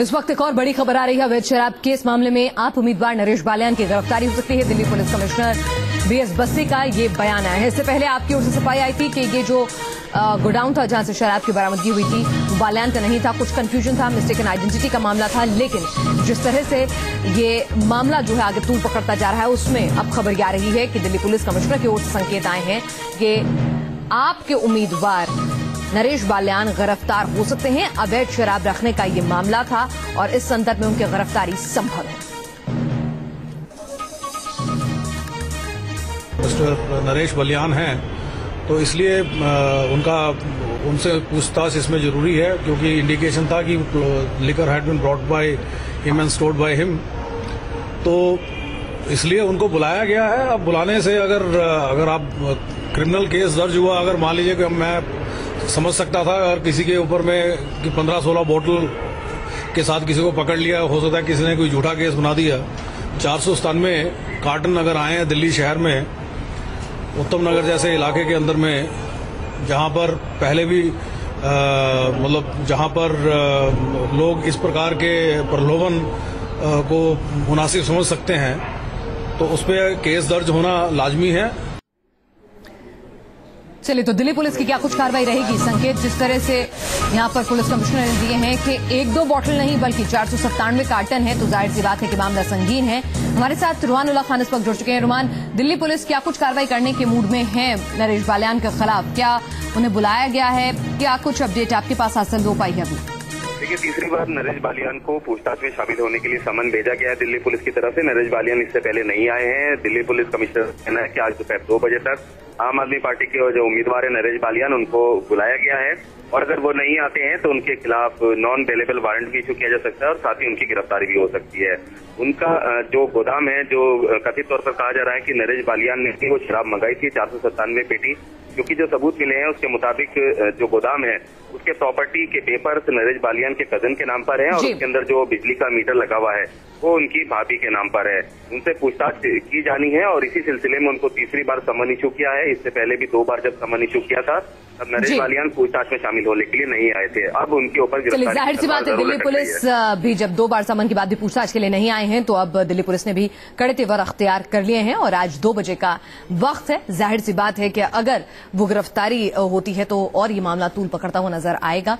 इस वक्त एक और बड़ी खबर आ रही है। अवैध शराब केस मामले में आप उम्मीदवार नरेश बालियान की गिरफ्तारी हो सकती है। Delhi police commissioner BS Bassi का ये बयान आया है। इससे पहले आपकी ओर से सफाई आई थी कि ये जो गोडाउन था जहां से शराब की बरामदगी हुई थी वो बालियान का नहीं था, कुछ कंफ्यूजन था, मिस्टेकन आइडेंटिटी का मामला था। लेकिन जिस तरह से ये मामला जो है आगे तूल पकड़ता जा रहा है उसमें अब खबर ये आ रही है कि दिल्ली पुलिस कमिश्नर की ओर से संकेत आए हैं कि आपके उम्मीदवार नरेश बालियान गिरफ्तार हो सकते हैं। अवैध शराब रखने का ये मामला था और इस संदर्भ में उनकी गिरफ्तारी संभव है। मिस्टर नरेश बालियान हैं तो इसलिए उनसे पूछताछ इसमें जरूरी है, क्योंकि इंडिकेशन था कि liquor had been brought by him and stored by him, तो इसलिए उनको बुलाया गया है। अब बुलाने से अगर आप क्रिमिनल केस दर्ज हुआ, अगर मान लीजिए कि मैं समझ सकता था अगर किसी के ऊपर में कि 15-16 बोतल के साथ किसी को पकड़ लिया, हो सकता है किसी ने कोई झूठा केस बना दिया। 497 कार्टन अगर आए हैं दिल्ली शहर में, उत्तम नगर जैसे इलाके के अंदर में, जहां पर पहले भी मतलब जहां पर लोग इस प्रकार के प्रलोभन को मुनासिब समझ सकते हैं, तो उस पर केस दर्ज होना लाजमी है। चलिए, तो दिल्ली पुलिस की क्या कुछ कार्रवाई रहेगी? संकेत जिस तरह से यहां पर पुलिस कमिश्नर ने दिए हैं कि 1-2 बोतल नहीं बल्कि 497 कार्टन है, तो जाहिर सी बात है कि मामला संगीन है। हमारे साथ रुमान उल्लाह खान इस वक्त जुड़ चुके हैं। रुमान, दिल्ली पुलिस क्या कुछ कार्रवाई करने के मूड में है नरेश बालियान के खिलाफ? क्या उन्हें बुलाया गया है? क्या कुछ अपडेट आपके पास हासिल हो पाई है अभी? देखिए, तीसरी बार नरेश बालियान को पूछताछ में शामिल होने के लिए समन भेजा गया है दिल्ली पुलिस की तरफ से। नरेश बालियान इससे पहले नहीं आए हैं। दिल्ली पुलिस कमिश्नर का कहना है कि आज दोपहर 2 बजे तक आम आदमी पार्टी के जो उम्मीदवार है नरेश बालियान, उनको बुलाया गया है और अगर वो नहीं आते हैं तो उनके खिलाफ नॉन बेलेबल वारंट भी इशू किया जा सकता है और साथ ही उनकी गिरफ्तारी भी हो सकती है। उनका जो गोदाम है, जो कथित तौर पर कहा जा रहा है कि नरेश बालियान ने वो शराब मंगाई थी 497 पेटी, क्योंकि जो सबूत मिले हैं उसके मुताबिक जो गोदाम है उसके प्रॉपर्टी के पेपर्स नरेश बालियान के कजन के नाम पर है और उसके अंदर जो बिजली का मीटर लगा हुआ है वो उनकी भाभी के नाम पर है। उनसे पूछताछ की जानी है और इसी सिलसिले में उनको तीसरी बार समन इशू किया है। इससे पहले भी 2 बार जब समन इशू किया था तब नरेश बालियान पूछताछ में शामिल होने के लिए नहीं आए थे। अब उनके ऊपर गिरफ्तारी, जाहिर सी बात है दिल्ली पुलिस भी जब 2 बार समन के बाद भी पूछताछ के लिए नहीं आए हैं, तो अब दिल्ली पुलिस ने भी कड़े तेवर अख्तियार कर लिए हैं और आज 2 बजे का वक्त है। जाहिर सी बात है कि अगर वो गिरफ्तारी होती है तो और ये मामला तूल पकड़ता हुआ नजर आएगा।